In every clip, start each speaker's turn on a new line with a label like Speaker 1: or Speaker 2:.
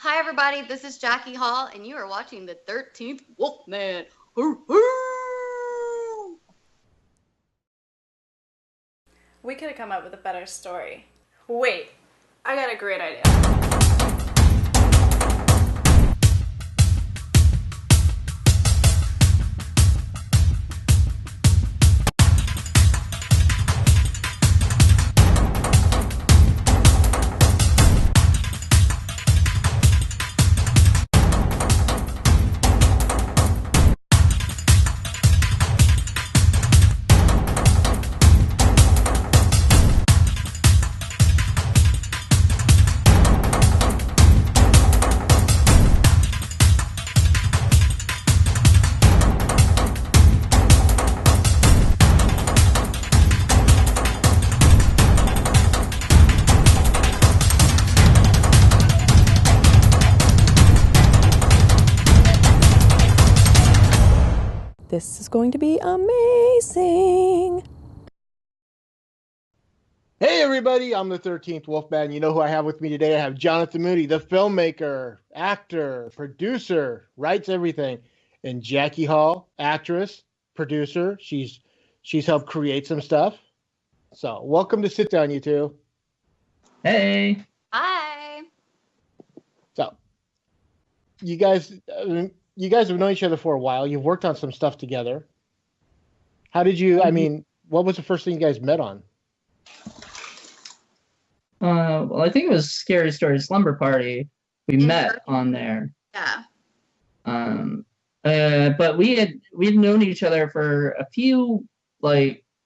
Speaker 1: Hi, everybody. This is Jackey Hall, and you are watching the 13th Wolfman.
Speaker 2: We could have come up with a better story. Wait, I got a great idea.
Speaker 3: This is going to be amazing.
Speaker 4: Hey everybody, I'm the 13th Wolfman. You know who I have with me today? I have Johnathan Moody, the filmmaker, actor, producer, writes everything. And Jackey Hall, actress, producer. She's helped create some stuff. So welcome to Sit Down, you two.
Speaker 5: Hey.
Speaker 1: Hi.
Speaker 4: So you guys have known each other for a while. You've worked on some stuff together. How did you, what was the first thing you guys met on?
Speaker 5: Well, I think it was Scary Story Slumber Party. We met on there.
Speaker 1: Yeah.
Speaker 5: But we'd known each other for a few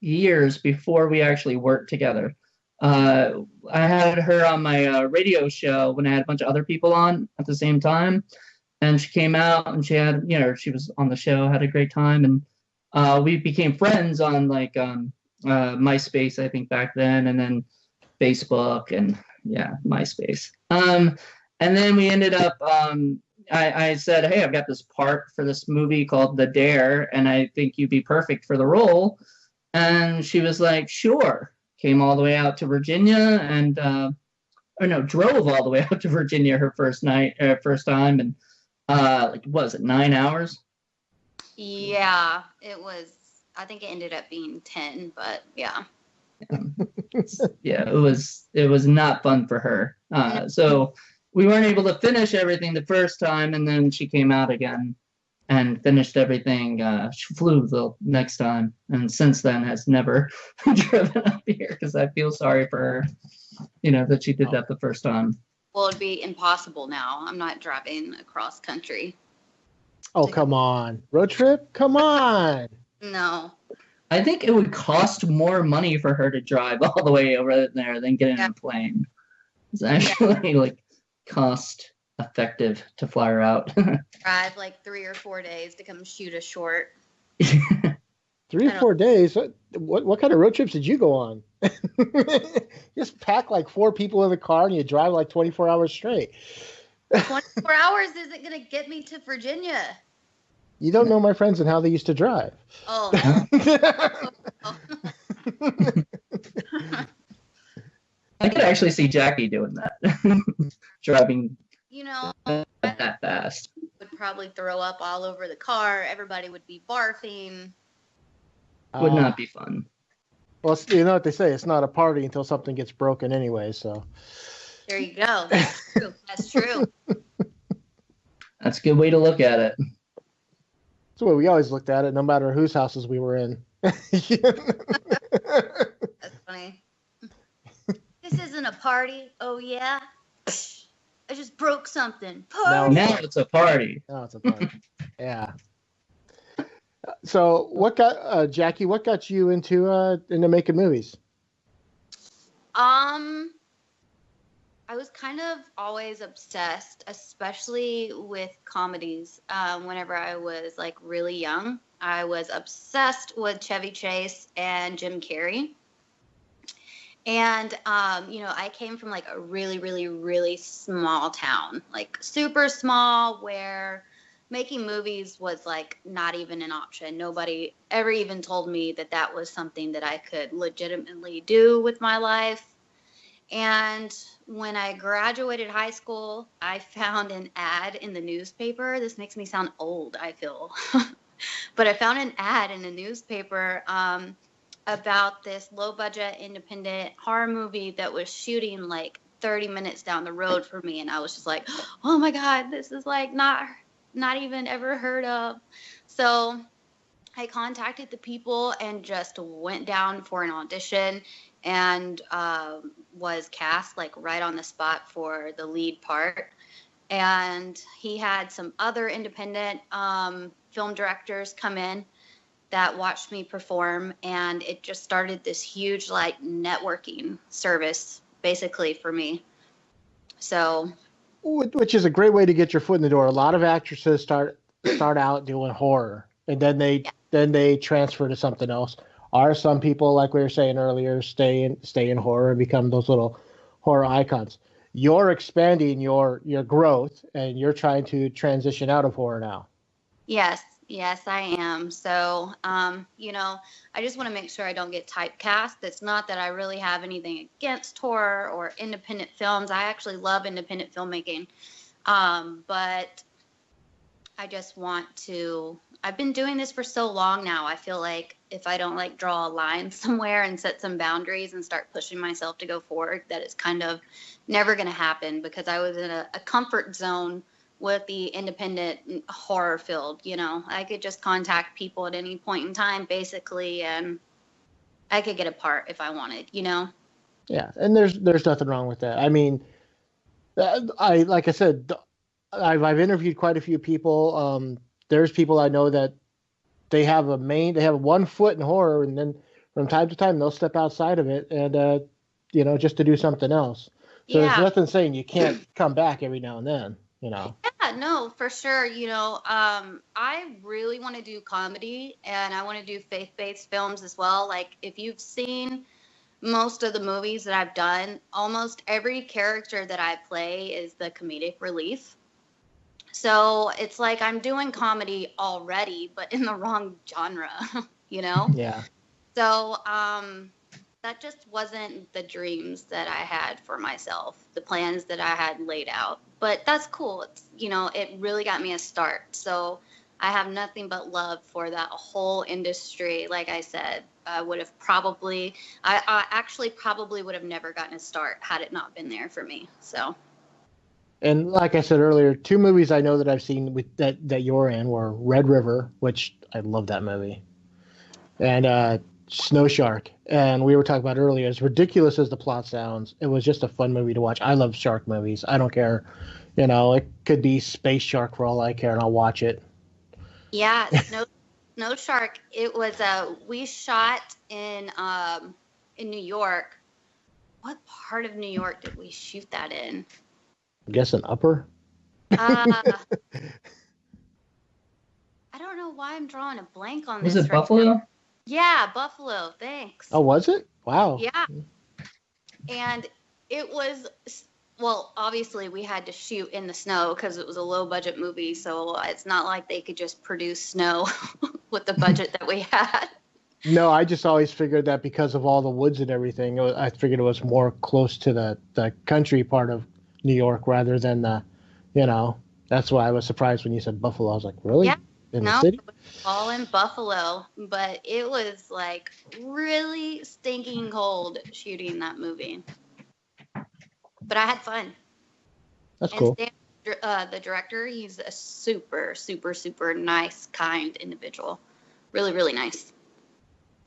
Speaker 5: years before we actually worked together. I had her on my radio show when I had a bunch of other people on at the same time, and she came out and she had, she was on the show, had a great time, and we became friends on MySpace, I think back then, and then Facebook and MySpace. And then we ended up, I said, hey, I've got this part for this movie called The Dare, and I think you'd be perfect for the role. And she was like, sure. Came all the way out to Virginia and, drove all the way out to Virginia her first time. And was it 9 hours?
Speaker 1: Yeah, it was, I think it ended up being 10, but yeah.
Speaker 5: Yeah, it was not fun for her. So we weren't able to finish everything the first time, and then she came out again and finished everything. She flew the next time, and since then has never driven up here because I feel sorry for her, that she did that the first time.
Speaker 1: Well, it'd be impossible now. I'm not driving across country.
Speaker 4: Oh, come on. Road trip? Come on.
Speaker 1: No.
Speaker 5: I think it would cost more money for her to drive all the way over there than get in a plane. It's actually cost effective to fly her out.
Speaker 1: Drive 3 or 4 days to come shoot us short.
Speaker 4: 3 or 4 days? What kind of road trips did you go on? Just pack 4 people in the car and you drive 24 hours straight.
Speaker 1: 24 hours isn't going to get me to Virginia.
Speaker 4: You don't know my friends and how they used to drive.
Speaker 1: Oh.
Speaker 5: I could actually see Jackey doing that. Driving that fast.
Speaker 1: Would probably throw up all over the car. Everybody would be barfing.
Speaker 5: Would not be fun.
Speaker 4: Well, you know what they say, it's not a party until something gets broken anyway, so.
Speaker 1: There you go. That's true. That's true.
Speaker 5: That's a good way to look at it.
Speaker 4: That's the way we always looked at it, no matter whose houses we were in.
Speaker 1: That's funny. This isn't a party. Oh, yeah? I just broke something. Party.
Speaker 5: Now it's a party.
Speaker 4: Now it's a party. Yeah. So what got, Jackey, what got you into making movies?
Speaker 1: I was kind of always obsessed, especially with comedies. Whenever I was really young, I was obsessed with Chevy Chase and Jim Carrey. And, I came from a really, really, really small town, super small, where making movies was not even an option. Nobody ever even told me that was something that I could legitimately do with my life. And when I graduated high school, I found an ad in the newspaper. This makes me sound old, I feel. But I found an ad in a newspaper about this low budget independent horror movie that was shooting like 30 minutes down the road for me. And I was just like, oh my God, this is like not even ever heard of. So I contacted the people and just went down for an audition and was cast like right on the spot for the lead part. And he had some other independent film directors come in that watched me perform, and it just started this huge like networking service basically for me. So,
Speaker 4: which is a great way to get your foot in the door. A lot of actresses start out doing horror, and then they transfer to something else. Are some people, like we were saying earlier, stay in horror and become those little horror icons? You're expanding your growth, and you're trying to transition out of horror now.
Speaker 1: Yes, I am. So, I just want to make sure I don't get typecast. It's not that I really have anything against horror or independent films. I actually love independent filmmaking. But I just want to, I've been doing this for so long now. I feel like if I don't like draw a line somewhere and set some boundaries and start pushing myself to go forward, that it's kind of never going to happen, because I was in a comfort zone with the independent horror field. I could just contact people at any point in time, basically, and I could get a part if I wanted,
Speaker 4: Yeah, and there's nothing wrong with that. I mean, like I said, I've interviewed quite a few people. There's people I know that they have one foot in horror, and then from time to time they'll step outside of it and just to do something else. So There's nothing saying you can't come back every now and then.
Speaker 1: Yeah, no, for sure. I really want to do comedy, and I want to do faith-based films as well. Like, if you've seen most of the movies that I've done, almost every character that I play is the comedic relief. So it's like I'm doing comedy already, but in the wrong genre,
Speaker 4: Yeah.
Speaker 1: So that just wasn't the dreams that I had for myself, the plans that I had laid out. But that's cool. It's, it really got me a start. So I have nothing but love for that whole industry. Like I said, I actually probably would have never gotten a start had it not been there for me. So.
Speaker 4: And like I said earlier, two movies I know that I've seen with that you're in were Red River, which I love that movie, and Snow Shark. And we were talking about earlier, as ridiculous as the plot sounds, it was just a fun movie to watch. I love shark movies. I don't care. It could be Space Shark for all I care, and I'll watch it.
Speaker 1: Yeah, Snow Shark. It was we shot in New York. What part of New York did we shoot that in?
Speaker 4: I'm guessing upper.
Speaker 1: I don't know why I'm drawing a blank on this.
Speaker 5: Was it Buffalo?
Speaker 1: Now. Yeah, Buffalo. Thanks.
Speaker 4: Oh, was it? Wow.
Speaker 1: Yeah. And it was, well, obviously we had to shoot in the snow because it was a low budget movie. So it's not like they could just produce snow with the budget that we had.
Speaker 4: No, I just always figured that because of all the woods and everything, I figured it was more close to the country part of New York rather than that's why I was surprised when you said Buffalo. I was like, really?
Speaker 1: Yeah.
Speaker 4: In the city?
Speaker 1: It was all in Buffalo, but it was like really stinking cold shooting that movie. But I had fun.
Speaker 4: That's cool.
Speaker 1: Stan, the director, he's a super, super, super nice, kind individual. Really, really nice.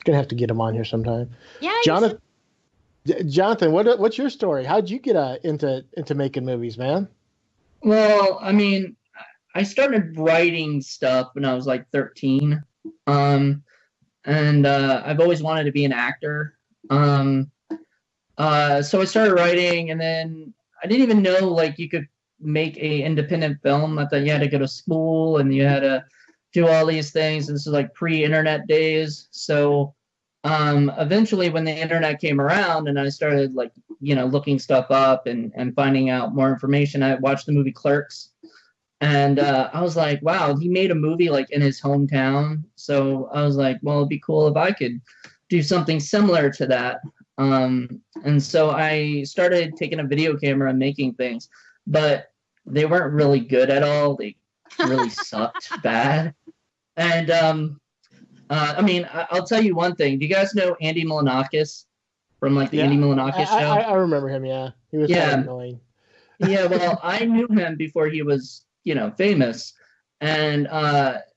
Speaker 4: Gonna have to get him on here sometime.
Speaker 1: Yeah.
Speaker 4: Johnathan, what's your story? How'd you get into making movies, man?
Speaker 5: Well, I mean, I started writing stuff when I was like 13. And I've always wanted to be an actor. So I started writing, and then I didn't even know like you could make a independent film. I thought you had to go to school and you had to do all these things. This is like pre-internet days. So eventually when the internet came around and I started like, looking stuff up and finding out more information, I watched the movie Clerks. And I was like, wow, he made a movie like in his hometown. So I was like, well, it'd be cool if I could do something similar to that. And so I started taking a video camera and making things, but they weren't really good at all. They really sucked bad. And I mean, I'll tell you one thing. Do you guys know Andy Milonakis from like the Andy Milonakis show?
Speaker 4: I remember him. Yeah, he was kind of annoying.
Speaker 5: Yeah, well, I knew him before he was, famous, and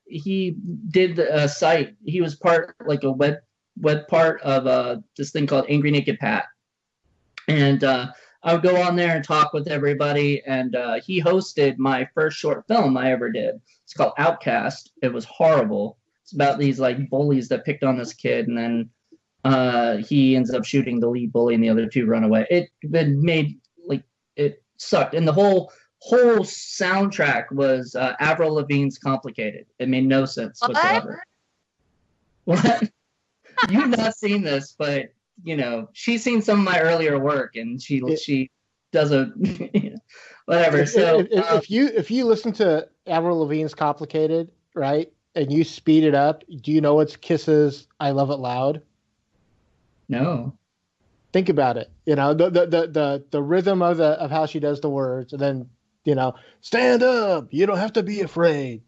Speaker 5: he did a site. He was part like a web part of this thing called Angry Naked Pat, and I would go on there and talk with everybody. And he hosted my first short film I ever did. It's called Outcast. It was horrible. It's about these like bullies that picked on this kid, and then he ends up shooting the lead bully, and the other two run away. It made like it sucked, and the whole soundtrack was Avril Lavigne's "Complicated." It made no sense whatsoever. What? You've not seen this, but she's seen some of my earlier work, and she does a whatever. So
Speaker 4: if you listen to Avril Lavigne's "Complicated," right, and you speed it up, do you know it's Kiss's "I Love It Loud"?
Speaker 5: No.
Speaker 4: Think about it. The rhythm of how she does the words, and then stand up. You don't have to be afraid.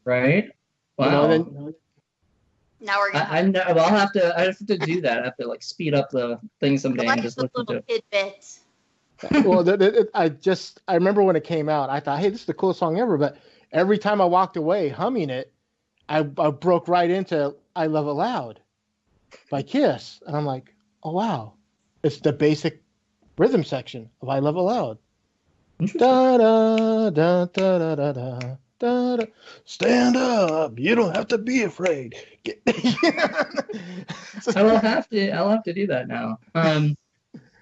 Speaker 5: Right. Wow.
Speaker 1: Now we're gonna.
Speaker 5: I have to do that. I have to like speed up the thing someday and just listen to it.
Speaker 1: Tidbits.
Speaker 4: Well, I remember when it came out, I thought, hey, this is the coolest song ever. But every time I walked away humming it, I broke right into "I Love It Loud" by Kiss, and I'm like, oh wow, it's the basic rhythm section of "I Love It Loud." Da da da da da da da. Da, da. Stand up! You don't have to be afraid.
Speaker 5: I'll have to do that now.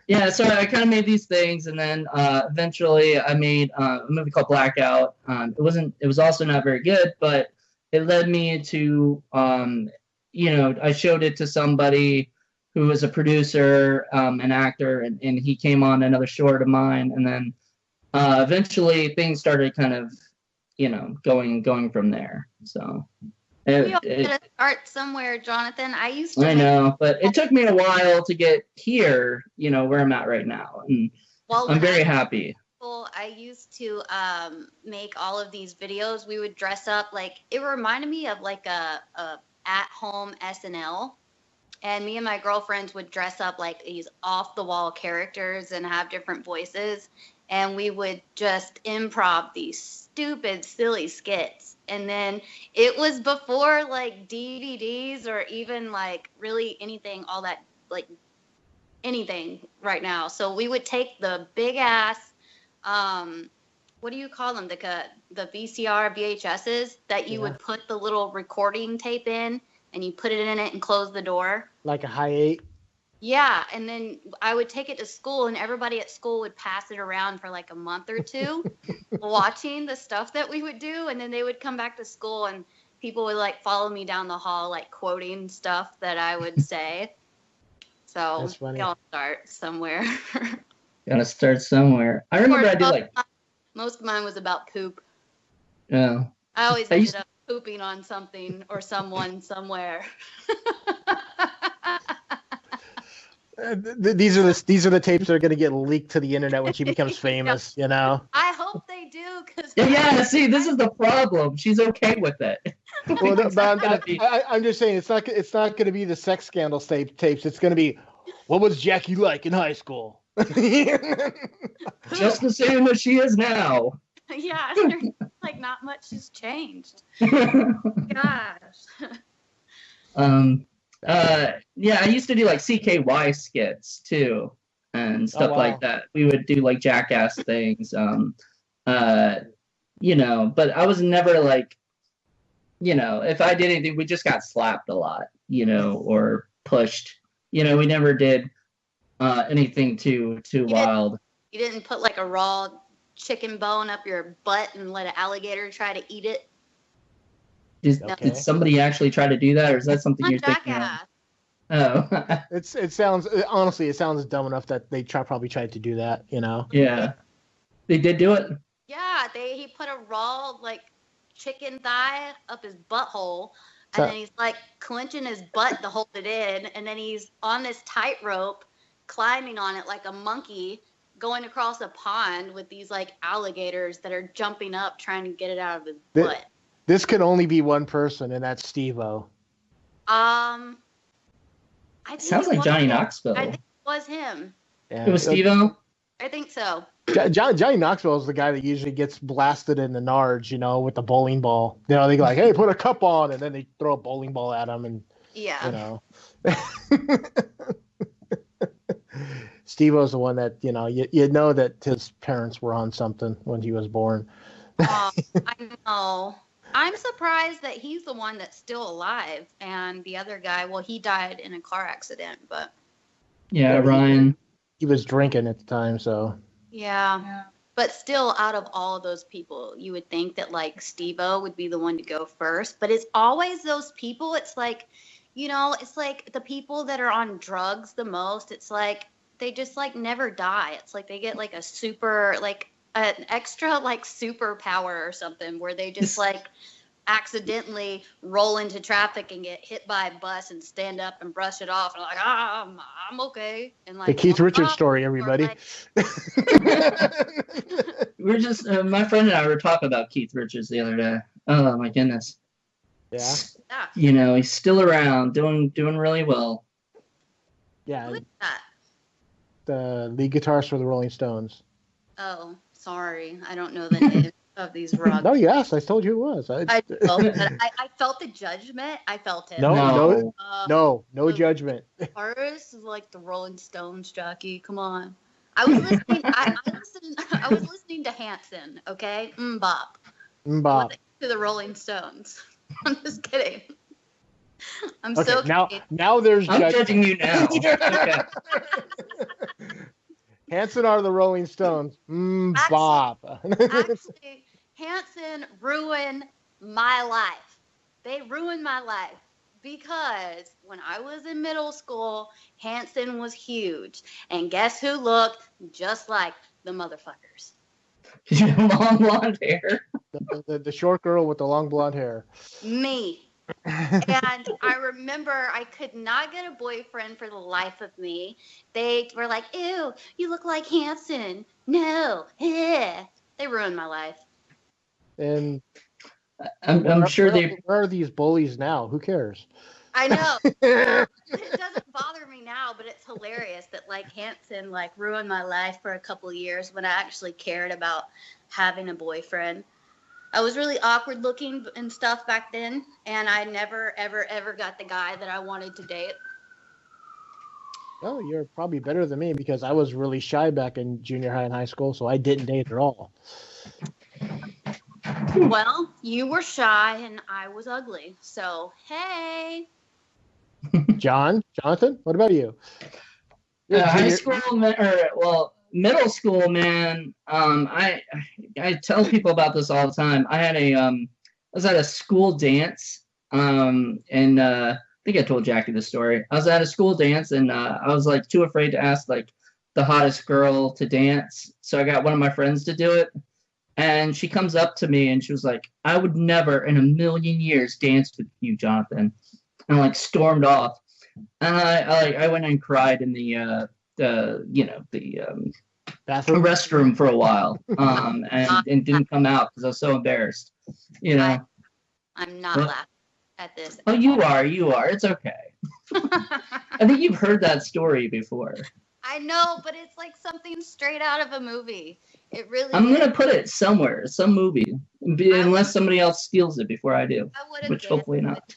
Speaker 5: Yeah, so I kind of made these things, and then eventually I made a movie called Blackout. It was also not very good, but it led me to I showed it to somebody who was a producer, an actor, and he came on another short of mine, and then eventually things started kind of going from there. So
Speaker 1: we all gotta start somewhere, Jonathan.
Speaker 5: I know, but it took me a while to get here, where I'm at right now, and I'm very happy.
Speaker 1: I used to make all of these videos. We would dress up it reminded me of like a at-home SNL, and me and my girlfriends would dress up like these off-the-wall characters and have different voices, and we would just improv these stupid, silly skits. And then it was before DVDs or even really anything, all that anything right now. So we would take the big ass, what do you call them? The VCR VHSs that you would put the little recording tape in, and you put it in it and close the door.
Speaker 4: Like a Hi8.
Speaker 1: Yeah, and then I would take it to school, and everybody at school would pass it around for a month or two, watching the stuff that we would do, and then they would come back to school, and people would follow me down the hall, quoting stuff that I would say. So we all start somewhere.
Speaker 5: Gotta start somewhere. I remember I did
Speaker 1: most of mine was about poop.
Speaker 5: Yeah.
Speaker 1: I always ended up pooping on something or someone somewhere.
Speaker 4: These are the tapes that are going to get leaked to the internet when she becomes famous.
Speaker 1: I hope they do, because
Speaker 5: see, this is the problem. She's okay with it.
Speaker 4: Well, I'm just saying it's not going to be the sex scandal tapes. It's going to be, what was Jackie like in high school?
Speaker 5: Just the same as she is now.
Speaker 1: Yeah, not much has changed. Gosh.
Speaker 5: I used to do CKY skits too and stuff like that. We would do jackass things. But I was never if I did anything, we just got slapped a lot, or pushed. We never did anything too wild.
Speaker 1: You didn't put a raw chicken bone up your butt and let an alligator try to eat it?
Speaker 5: Did somebody actually try to do that, or is that something you're thinking of? Oh.
Speaker 4: It sounds dumb enough that they probably tried to do that,
Speaker 5: Yeah. They did do it?
Speaker 1: Yeah, he put a raw chicken thigh up his butthole, And then he's like clenching his butt to hold it in, and then he's on this tightrope, climbing on it like a monkey, going across a pond with these like alligators that are jumping up trying to get it out of his butt.
Speaker 4: This can only be one person, and that's Steve-O.
Speaker 1: I think
Speaker 5: Sounds like Johnny Knoxville.
Speaker 1: I think it was him.
Speaker 4: Yeah.
Speaker 5: It was Steve-O?
Speaker 1: I think so.
Speaker 4: Johnny Knoxville is the guy that usually gets blasted in the nards, with the bowling ball. They go like, "Hey, put a cup on," and then they throw a bowling ball at him, and Steve-O's the one that you know that his parents were on something when he was born.
Speaker 1: I know. I'm surprised that he's the one that's still alive, and the other guy, well, he died in a car accident, but
Speaker 5: yeah, Ryan.
Speaker 4: He was drinking at the time, so.
Speaker 1: Yeah. But still, out of all of those people, you would think that, like, Steve-O would be the one to go first. But it's always those people. It's like, it's like the people that are on drugs the most. It's like they just, like, never die. It's like they get, like, a super, like, an extra, like, superpower or something where they just, like, accidentally roll into traffic and get hit by a bus and stand up and brush it off and like I'm okay, and like
Speaker 4: the Keith Richards story, everybody.
Speaker 5: We're just my friend and I were talking about Keith Richards the other day. Oh my goodness.
Speaker 4: Yeah.
Speaker 5: He's still around, doing really well.
Speaker 4: Yeah.
Speaker 1: Who is that?
Speaker 4: The lead guitarist for the Rolling Stones.
Speaker 1: Oh, sorry, I don't know the name of these rock.
Speaker 4: No, yes, I told you it was.
Speaker 1: I felt the judgment. I felt it.
Speaker 4: No judgment.
Speaker 1: Artists like the Rolling Stones, Jackey. Come on. I was listening. I was listening to Hanson. Okay, Bop.
Speaker 4: Bop.
Speaker 1: To the Rolling Stones. I'm just kidding. I'm
Speaker 4: okay,
Speaker 1: so
Speaker 4: now there's
Speaker 5: I'm judging you now. Okay.
Speaker 4: Hanson are the Rolling Stones. Bop.
Speaker 1: Actually, Hanson ruined my life. They ruined my life because when I was in middle school, Hanson was huge. And guess who looked just like the motherfuckers?
Speaker 5: Long blonde hair.
Speaker 4: The short girl with the long blonde hair.
Speaker 1: Me. And I remember I could not get a boyfriend for the life of me. They were like, ew, you look like Hanson. No. They ruined my life.
Speaker 4: And
Speaker 5: I'm sure
Speaker 4: where are these bullies now? Who cares?
Speaker 1: I know. It doesn't bother me now, but it's hilarious that like Hanson like ruined my life for a couple of years when I actually cared about having a boyfriend. I was really awkward looking and stuff back then, and I never, ever, ever got the guy that I wanted to date.
Speaker 4: Well, you're probably better than me because I was really shy back in junior high and high school, so I didn't date at all.
Speaker 1: Well, you were shy and I was ugly, so hey.
Speaker 4: Johnathan, what about you?
Speaker 5: High school, middle school, man. I tell people about this all the time. I was at a school dance, and I think I told Jackie the story. I was at a school dance, and I was like too afraid to ask like the hottest girl to dance, so I got one of my friends to do it. And she comes up to me and she was like, "I would never in a million years dance with you, Johnathan," and like stormed off. And I went and cried in the
Speaker 4: bathroom
Speaker 5: restroom for a while, and didn't come out because I was so embarrassed.
Speaker 1: I'm not laughing at this.
Speaker 5: Oh, you are. It's okay. I think you've heard that story before.
Speaker 1: I know, but it's like something straight out of a movie. It really.
Speaker 5: I'm gonna put it somewhere, some movie, unless somebody else steals it before I do, which hopefully not.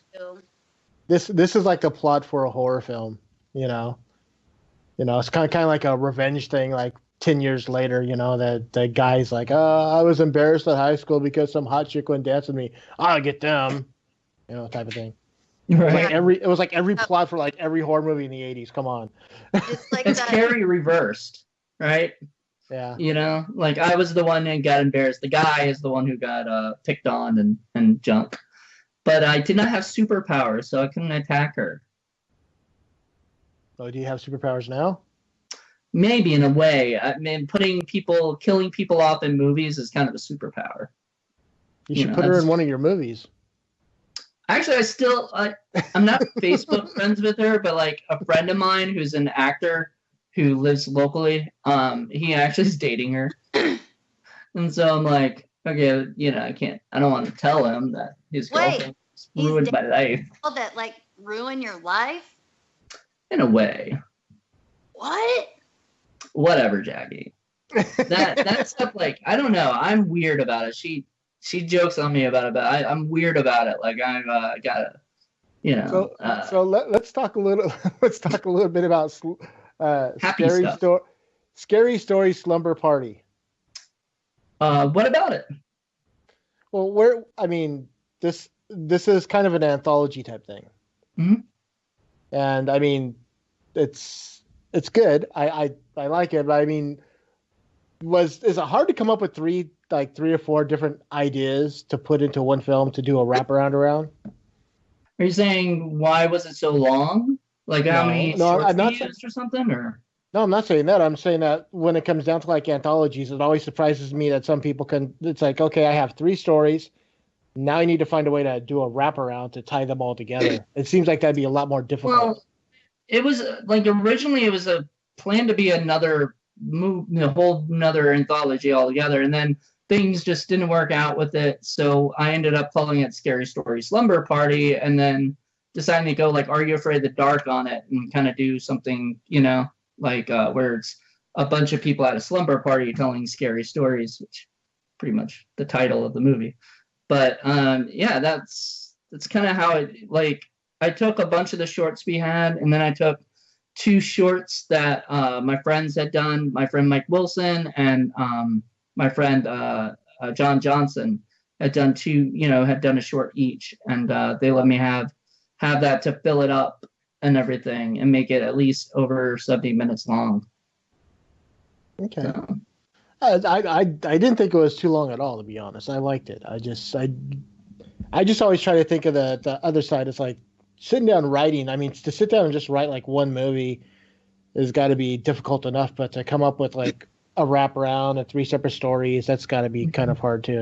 Speaker 4: This is like a plot for a horror film, it's kind of like a revenge thing. Like 10 years later, that the guy's like, I was embarrassed at high school because some hot chick wouldn't dance with me. I'll get them, type of thing.
Speaker 5: Right.
Speaker 4: It was like every plot for like every horror movie in the 80s. Come on.
Speaker 1: It's like
Speaker 5: it's Carrie reversed, right?
Speaker 4: Yeah.
Speaker 5: Like I was the one that got embarrassed. The guy is the one who got picked on and jumped. But I did not have superpowers, so I couldn't attack her.
Speaker 4: Oh, do you have superpowers now?
Speaker 5: Maybe in a way. I mean, killing people off in movies is kind of a superpower.
Speaker 4: You should put her in one of your movies.
Speaker 5: Actually, I'm not Facebook friends with her, but like a friend of mine who's an actor who lives locally, he actually is dating her. And so I'm like, okay, I don't want to tell him that his girlfriend ruined my life.
Speaker 1: That like ruin your life?
Speaker 5: In a way.
Speaker 1: What?
Speaker 5: Whatever, Jackie. That stuff, like, I don't know. I'm weird about it. She jokes on me about it, but I'm weird about it. Like, I've gotta,
Speaker 4: So let's talk a little. Let's talk a little bit about scary story slumber party.
Speaker 5: What about it?
Speaker 4: Well, this is kind of an anthology type thing, and I mean, it's good. I like it, but I mean, is it hard to come up with three or four different ideas to put into one film to do a wraparound around?
Speaker 5: Are you saying why was it so long? Like how many shorts they used or something? Or
Speaker 4: no, I'm not saying that. I'm saying that when it comes down to like anthologies, it always surprises me that some people can. It's like, okay, I have 3 stories. Now I need to find a way to do a wraparound to tie them all together. It seems like that'd be a lot more difficult.
Speaker 5: Well, it was like originally it was a plan to be another whole another anthology altogether, and then things just didn't work out with it. So I ended up calling it Scary Story Slumber Party, and then deciding to go like Are You Afraid of the Dark on it and kind of do something, like where it's a bunch of people at a slumber party telling scary stories, which pretty much the title of the movie. But yeah, that's kind of how it, like, I took a bunch of the shorts we had, and then I took 2 shorts that my friends had done. My friend Mike Wilson and my friend John Johnson had done 2, had done a short each, and they let me have that to fill it up and everything and make it at least over 70 minutes long.
Speaker 4: Okay. So. I didn't think it was too long at all, to be honest. I liked it. I just always try to think of the other side. It's like sitting down writing. I mean, to sit down and just write like one movie has got to be difficult enough, but to come up with like a wraparound and 3 separate stories, that's got to be kind of hard too,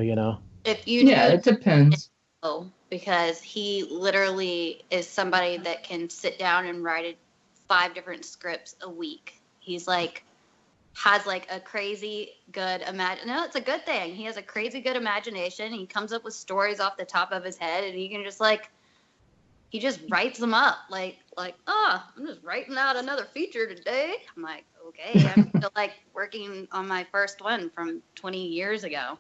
Speaker 1: If you
Speaker 5: it depends.
Speaker 1: Because he literally is somebody that can sit down and write 5 different scripts a week. He's like has like a crazy good No, it's a good thing. He has a crazy good imagination. He comes up with stories off the top of his head, and he can just he just writes them up. I'm just writing out another feature today. I'm like, okay, I'm still working on my first one from 20 years ago.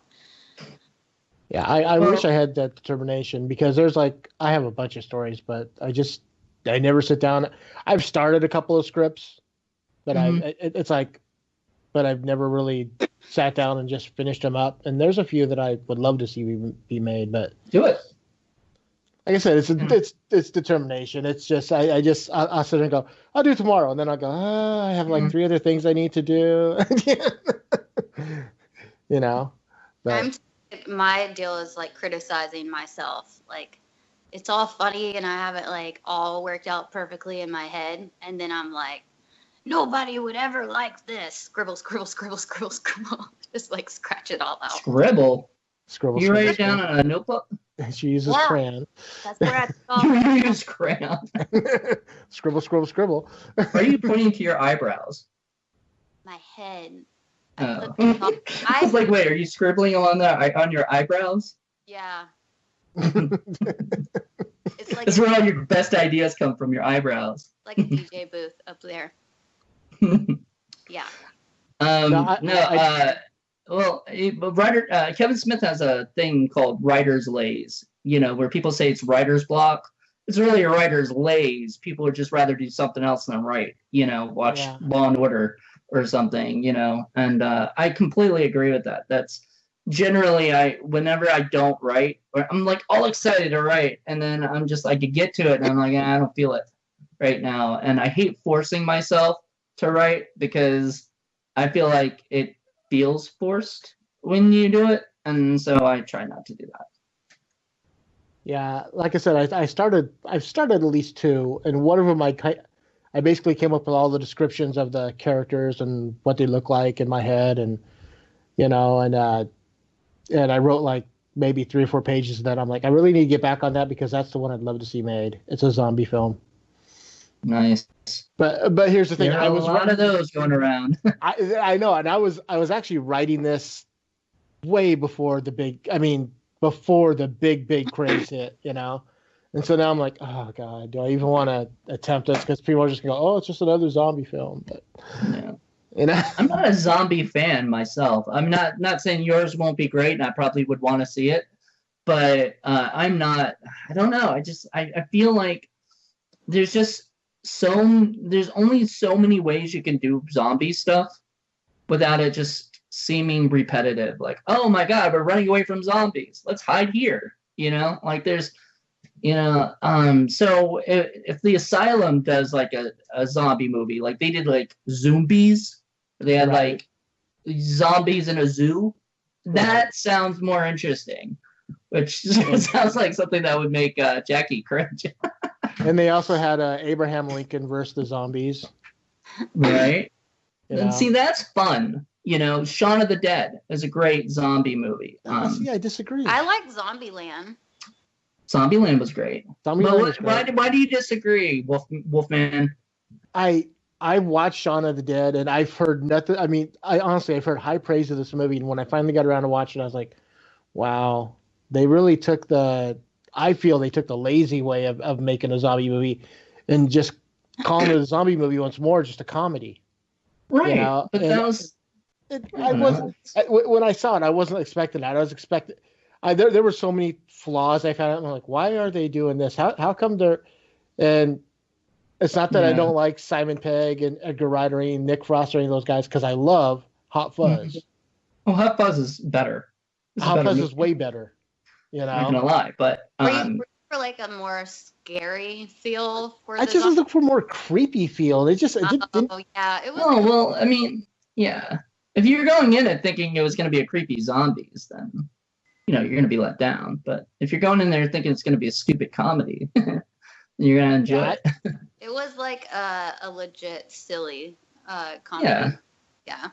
Speaker 4: Yeah, I wish I had that determination, because there's I have a bunch of stories, but I never sit down. I've started a couple of scripts, but but I've never really sat down and just finished them up. And there's a few that I would love to see be made, but
Speaker 5: do it.
Speaker 4: Like I said, it's determination. It's just I'll sit there and go, I'll do it tomorrow, and then I'll go, I have 3 other things I need to do. But
Speaker 1: my deal is criticizing myself. It's all funny and I have it all worked out perfectly in my head, and then I'm like, nobody would ever like this. Scribble, scribble, scribble, scribble, scribble. Just scratch it all out.
Speaker 5: Scribble.
Speaker 4: You
Speaker 5: write it down on a notebook?
Speaker 4: She uses crayon.
Speaker 1: That's where
Speaker 5: I You use crayon.
Speaker 4: Scribble, scribble, scribble.
Speaker 5: Are you pointing to your eyebrows?
Speaker 1: My head.
Speaker 5: I was like, wait, are you scribbling on your eyebrows?
Speaker 1: Yeah. It's
Speaker 5: that's where all your best ideas come from, your eyebrows.
Speaker 1: Like a DJ booth up there. Yeah.
Speaker 5: Writer Kevin Smith has a thing called writer's laze, where people say it's writer's block. It's really a writer's laze. People would just rather do something else than write, watch Law and Order or something, and I completely agree with that. That's generally whenever I don't write, or I'm all excited to write, and then I'm just I could get to it and I'm like, I don't feel it right now. And I hate forcing myself to write, because I feel like it feels forced when you do it, and so I try not to do that.
Speaker 4: Yeah, like I said, I've started at least 2, and one of them I basically came up with all the descriptions of the characters and what they look like in my head, and and I wrote maybe 3 or 4 pages that I'm like, I really need to get back on that because that's the one I'd love to see made. It's a zombie film.
Speaker 5: Nice.
Speaker 4: But here's the thing.
Speaker 5: There are a lot of those going around.
Speaker 4: I know, and I was actually writing this way before the big craze hit, you know. And so now I'm like, oh god, do I even want to attempt this? Because people are just gonna go, oh, it's just another zombie film. But
Speaker 5: Yeah.
Speaker 4: you know,
Speaker 5: I'm not a zombie fan myself. I'm not saying yours won't be great, and I probably would want to see it, but I'm not. I don't know. I feel like there's only so many ways you can do zombie stuff without it just seeming repetitive. Like, oh my god, we're running away from zombies. Let's hide here. You know, like there's. So if the Asylum does like a zombie movie, like they did like Zombies, they had like zombies in a zoo, that sounds more interesting, which sounds like something that would make Jackie cringe.
Speaker 4: and they also had Abraham Lincoln versus the zombies.
Speaker 5: Right?
Speaker 4: You know?
Speaker 5: And see, that's fun. You know, Shaun of the Dead is a great zombie movie.
Speaker 4: See, I disagree.
Speaker 1: I like Zombieland.
Speaker 5: Zombieland was great.
Speaker 4: Why
Speaker 5: do you disagree, Wolfman?
Speaker 4: I watched Shaun of the Dead and I've heard nothing. I mean, I've heard high praise of this movie, and when I finally got around to watching it, I was like, wow, they really took I feel they took the lazy way of making a zombie movie and just calling it a zombie movie once more, just a comedy.
Speaker 5: Right.
Speaker 4: You know?
Speaker 5: But that was
Speaker 4: when I saw it, I wasn't expecting that. I was expecting there were so many flaws I found out. I'm like, why are they doing this? How come they're and it's not that I don't like Simon Pegg and Edgar Wright or any Nick Frost or any of those guys, because I love Hot Fuzz.
Speaker 5: Well, Hot Fuzz is better.
Speaker 4: Hot Fuzz is way better. You know,
Speaker 5: I'm not gonna lie, but
Speaker 1: Were you for like a more scary feel for
Speaker 4: I just look for more creepy feel. It just
Speaker 1: yeah, it was.
Speaker 5: Oh well, I mean, yeah. If you're going in it thinking it was gonna be a creepy zombies, then you're gonna be let down. But if you're going in there thinking it's gonna be a stupid comedy, you're gonna enjoy it.
Speaker 1: It was like a legit silly comedy. Yeah.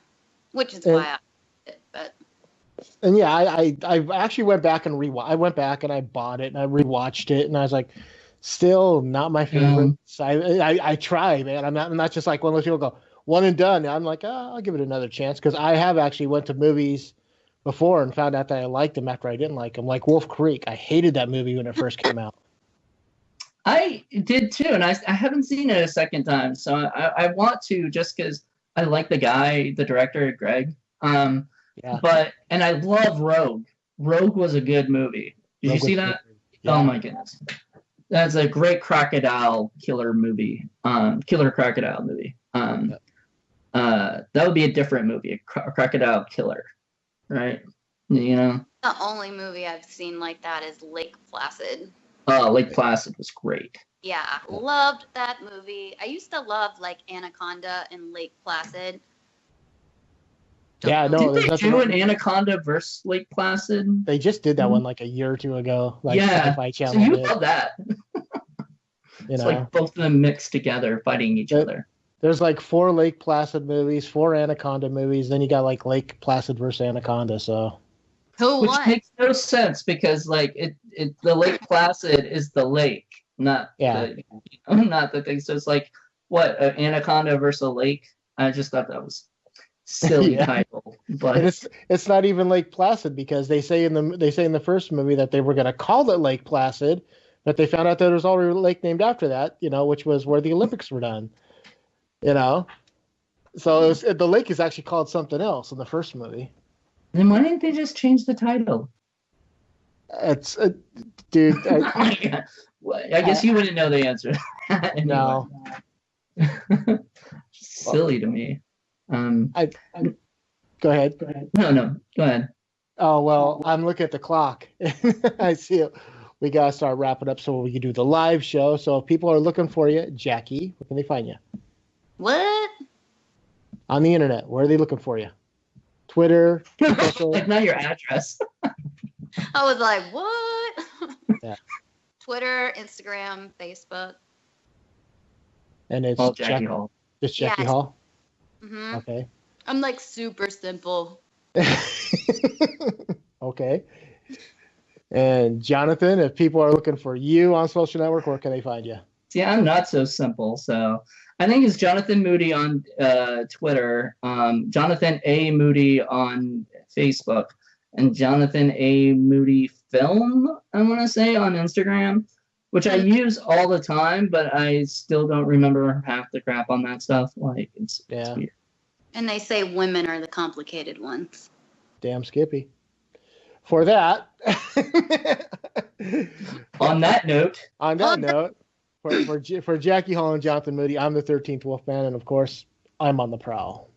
Speaker 1: Which is why I liked it, but.
Speaker 4: And yeah, I actually went back and I went back and I bought it and I rewatched it and I was like, still not my favorite. I try, man. I'm not just like one of those people go one and done. I'm like, I'll give it another chance, because I have actually went to movies before and found out that I liked them after I didn't like them. Like Wolf Creek, I hated that movie when it first came out.
Speaker 5: I did too, and I haven't seen it a second time, so I want to, just because I like the guy, the director, Greg. But I love Rogue. Rogue was a good movie. Did you see that? Yeah. Oh my goodness, that's a great crocodile killer movie. Killer crocodile movie. That would be a different movie, a crocodile killer, right? You know.
Speaker 1: The only movie I've seen like that is Lake Placid.
Speaker 5: Lake Placid was great.
Speaker 1: Yeah, loved that movie. I used to love like Anaconda and Lake Placid.
Speaker 4: Yeah, no.
Speaker 5: Did they do an Anaconda versus Lake Placid?
Speaker 4: They just did that one like a year or two ago. Like Sci-Fi Channel.
Speaker 5: So you love that. It's
Speaker 4: know?
Speaker 5: like both of them mixed together, fighting each other.
Speaker 4: There's like 4 Lake Placid movies, 4 Anaconda movies. Then you got like Lake Placid versus Anaconda. So.
Speaker 5: Which makes no sense, because like the Lake Placid is the lake, not the thing. So it's like, what, an anaconda versus a lake? I just thought that was silly title. But
Speaker 4: and it's not even Lake Placid, because they say in the first movie that they were going to call it Lake Placid, but they found out that there was already a lake named after that, which was where the Olympics were done. So the lake is actually called something else in the first movie.
Speaker 5: Then why didn't they just change the title?
Speaker 4: It's dude.
Speaker 5: I guess you wouldn't know the answer. Anyway.
Speaker 4: No.
Speaker 5: Silly to me.
Speaker 4: Go ahead.
Speaker 5: No, go ahead.
Speaker 4: Oh well, I'm looking at the clock. I see it. We gotta start wrapping up so we can do the live show. So if people are looking for you, Jackie, where can they find you?
Speaker 1: What?
Speaker 4: On the internet. Where are they looking for you? Twitter.
Speaker 5: Like not your address.
Speaker 1: I was like, what?
Speaker 4: Yeah.
Speaker 1: Twitter, Instagram, Facebook.
Speaker 4: And it's
Speaker 5: Jackey Hall.
Speaker 4: Just Jackey Hall?
Speaker 1: Mm-hmm.
Speaker 4: Okay.
Speaker 1: I'm like super simple.
Speaker 4: Okay. And Jonathan, if people are looking for you on social network, where can they find you?
Speaker 5: See, I'm not so simple. So I think it's Johnathan Moody on Twitter, Johnathan A. Moody on Facebook, and Johnathan A. Moody Film, I want to say, on Instagram, which I use all the time, but I still don't remember half the crap on that stuff. Like, it's weird.
Speaker 1: And they say women are the complicated ones.
Speaker 4: Damn Skippy. For that.
Speaker 5: On that note.
Speaker 4: For Jackey Hall and Johnathan Moody, I'm the 13th Wolfman, and of course, I'm on the prowl.